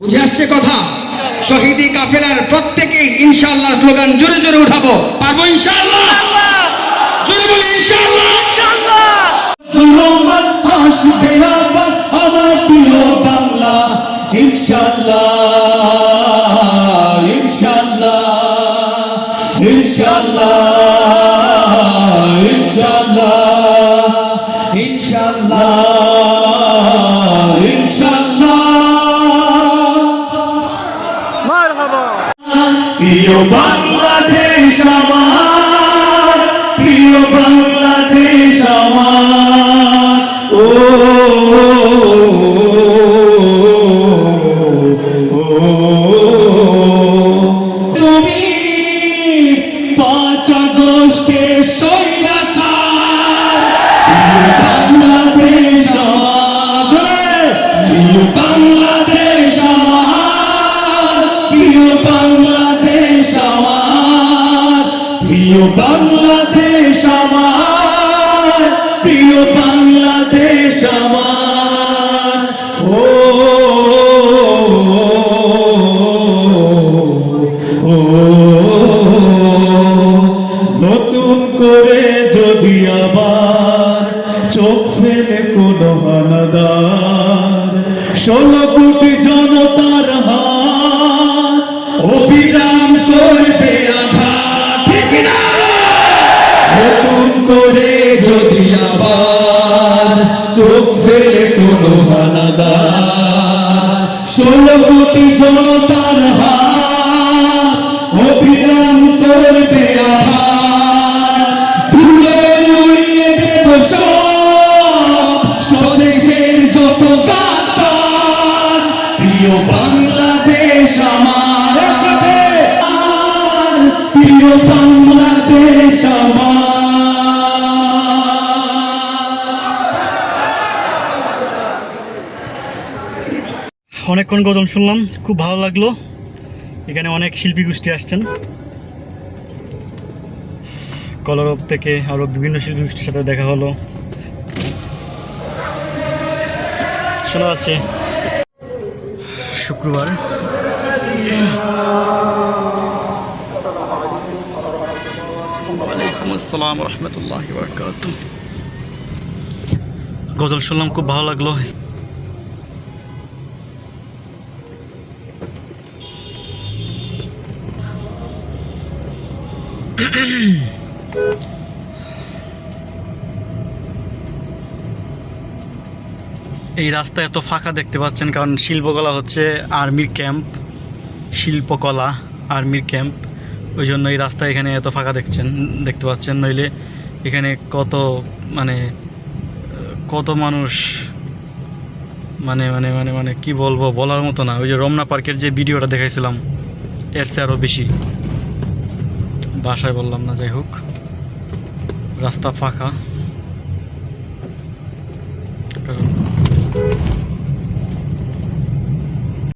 বুঝে আসছে কথা? শহীদি কাফেলার প্রত্যেকেই ইনশাআল্লাহ স্লোগান জোরে জোরে উঠাবো। পারবো ইনশাআল্লাহ? জোরে বলি ইনশাআল্লাহ। জুলুমান আসবে আবার আমার প্রিয় বাংলা, ইনশাআল্লাহ ইনশাআল্লাহ ইনশাআল্লাহ ইনশাআল্লাহ ইনশাআল্লাহ ইনশাআল্লাহ। মারহাবা। প্রিয় বাংলাদেশ আমার, প্রিয় বাংলাদেশ আমার, ও তুমি 5 আগস্টে স্বৈরাচার, বাংলাদেশ আমার, প্রিয় বাংলাদেশ আমার, প্রিয় বাংলাদেশ আমার, প্রিয় বাংলাদেশ আমার, প্রিয় বাংলাদেশ আমার, ও নতুন করে যদি আবার চোখ ফেলে কোন হানাদার, 16 কোটি জনতার হাত অবিরাম করবে আঘাত, ঠিক না? নতুন করে যদি আবার চোখ ফেলে কোন হানাদার, 16 কোটি জনতার হাত অবিরাম করবে আঘাত, ধুলে উড়িয়ে দেব সব স্বদেশের যত গাদ্দার। প্রিয় বাংলাদেশ আমার, প্রিয় বাংলাদেশ আমার। অনেকক্ষণ গজল শুনলাম, খুব ভালো লাগলো। এখানে অনেক শিল্পী গোষ্ঠী আসছেন কলরব থেকে, আরও বিভিন্ন শিল্পী গোষ্ঠীর সাথে দেখা হলো, শোনা যাচ্ছে। শুক্রবার ওয়ালাইকুম আসসালাম রহমতুল্লাহ বারাকাতুহু। গজল শুনলাম, খুব ভালো লাগলো। এই রাস্তা এত ফাঁকা দেখতে পাচ্ছেন কারণ শিল্পকলা হচ্ছে আর্মির ক্যাম্প, শিল্পকলা আর্মির ক্যাম্প, ওই জন্য এই রাস্তা এখানে এত ফাঁকা দেখতে পাচ্ছেন। নইলে এখানে কত মানুষ, মানে মানে মানে মানে কি বলবো, বলার মতো না। ওই যে রমনা পার্কের যে ভিডিওটা দেখাইছিলাম এর চেয়ে আরও বেশি, বাসায় বললাম না, যাই হোক রাস্তা ফাঁকা।